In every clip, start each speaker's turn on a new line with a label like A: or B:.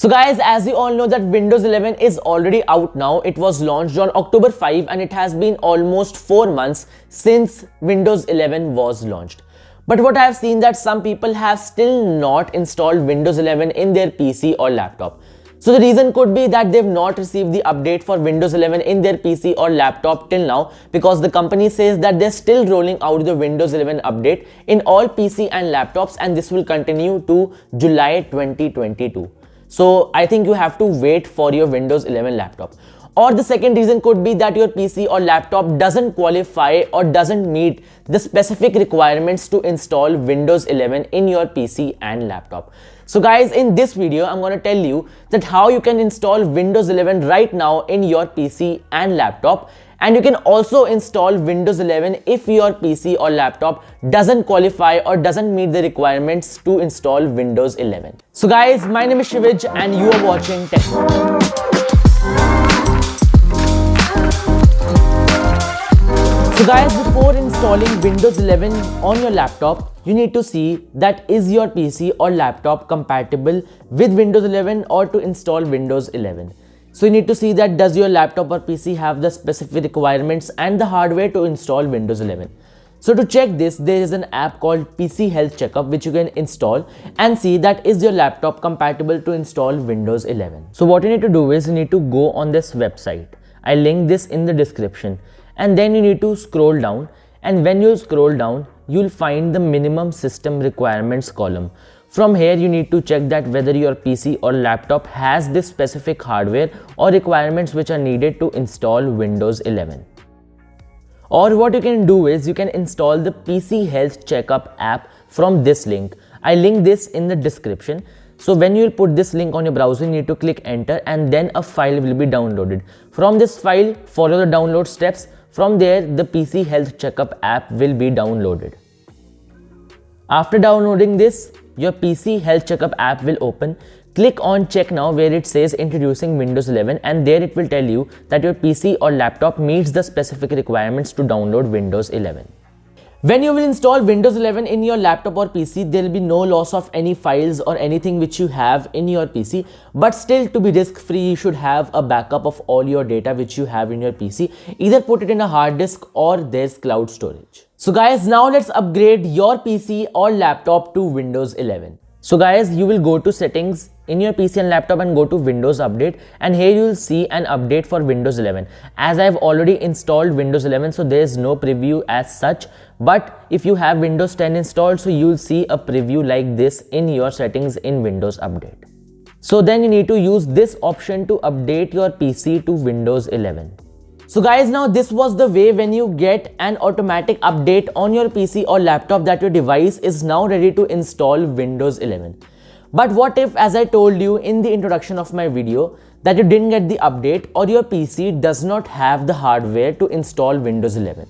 A: So guys, as you all know that Windows 11 is already out now. It was launched on October 5 and it has been almost 4 months since Windows 11 was launched. But what I have seen that some people have still not installed Windows 11 in their PC or laptop. So the reason could be that they've not received the update for Windows 11 in their PC or laptop till now, because the company says that they're still rolling out the Windows 11 update in all PC and laptops, and this will continue to July 2022. So I think you have to wait for your Windows 11 laptop. Or the second reason could be that your PC or laptop doesn't qualify or doesn't meet the specific requirements to install Windows 11 in your PC and laptop. So guys, in this video, I'm going to tell you that how you can install Windows 11 right now in your PC and laptop. And you can also install Windows 11 if your PC or laptop doesn't qualify or doesn't meet the requirements to install Windows 11. So guys, my name is Shivij and you are watching TechNaut. So guys, before installing Windows 11 on your laptop, you need to see that is your PC or laptop compatible with Windows 11 or to install Windows 11. So you need to see that does your laptop or PC have the specific requirements and the hardware to install Windows 11. So to check this, there is an app called PC Health Checkup which you can install and see that is your laptop compatible to install Windows 11. So what you need to do is you need to go on this website. I link this in the description, and then you need to scroll down, and when you scroll down, you'll find the minimum system requirements column. From here, you need to check that whether your PC or laptop has this specific hardware or requirements which are needed to install Windows 11. Or what you can do is you can install the PC Health Checkup app from this link. I link this in the description. So when you put this link on your browser, you need to click enter and then a file will be downloaded. From this file, follow the download steps. From there, the PC Health Checkup app will be downloaded. After downloading this, your PC Health Checkup app will open. Click on check now where it says introducing Windows 11, and there it will tell you that your PC or laptop meets the specific requirements to download Windows 11. When you will install Windows 11 in your laptop or PC, there will be no loss of any files or anything which you have in your PC. But still, to be risk-free, you should have a backup of all your data which you have in your PC. Either put it in a hard disk or there's cloud storage. So guys, now let's upgrade your PC or laptop to Windows 11. So guys, you will go to settings in your PC and laptop and go to Windows Update, and here you will see an update for Windows 11. As I have already installed Windows 11, so there is no preview as such. But if you have Windows 10 installed, so you will see a preview like this in your settings in Windows Update. So then you need to use this option to update your PC to Windows 11. So guys, now this was the way when you get an automatic update on your PC or laptop that your device is now ready to install Windows 11. But what if, as I told you in the introduction of my video, that you didn't get the update or your PC does not have the hardware to install Windows 11?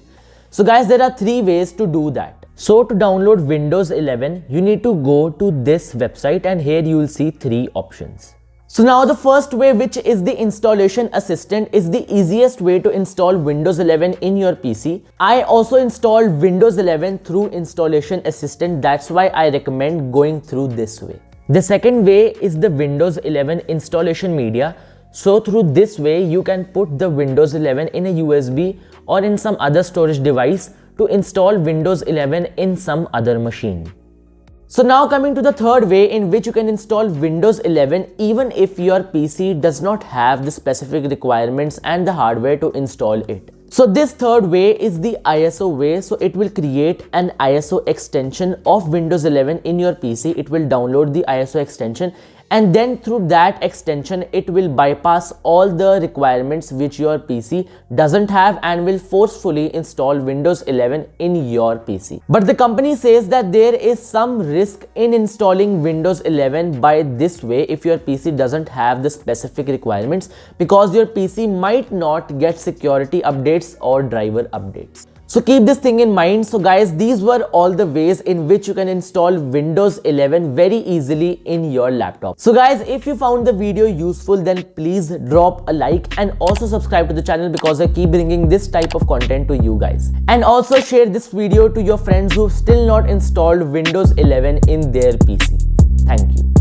A: So guys, there are 3 ways to do that. So to download Windows 11, you need to go to this website, and here you will see 3 options. So now the first way, which is the installation assistant, is the easiest way to install Windows 11 in your PC. I also installed Windows 11 through installation assistant. That's why I recommend going through this way. The second way is the Windows 11 installation media. So through this way, you can put the Windows 11 in a USB or in some other storage device to install Windows 11 in some other machine. So now coming to the third way in which you can install Windows 11 even if your PC does not have the specific requirements and the hardware to install it. So this third way is the ISO way. So it will create an ISO extension of Windows 11 in your PC. It will download the ISO extension, and then through that extension it will bypass all the requirements which your PC doesn't have and will forcefully install Windows 11 in your PC. But the company says that there is some risk in installing Windows 11 by this way if your PC doesn't have the specific requirements, because your PC might not get security updates or driver updates. So keep this thing in mind. So guys, these were all the ways in which you can install Windows 11 very easily in your laptop. So guys, if you found the video useful, then please drop a like and also subscribe to the channel, because I keep bringing this type of content to you guys. And also share this video to your friends who've still not installed Windows 11 in their PC. Thank you.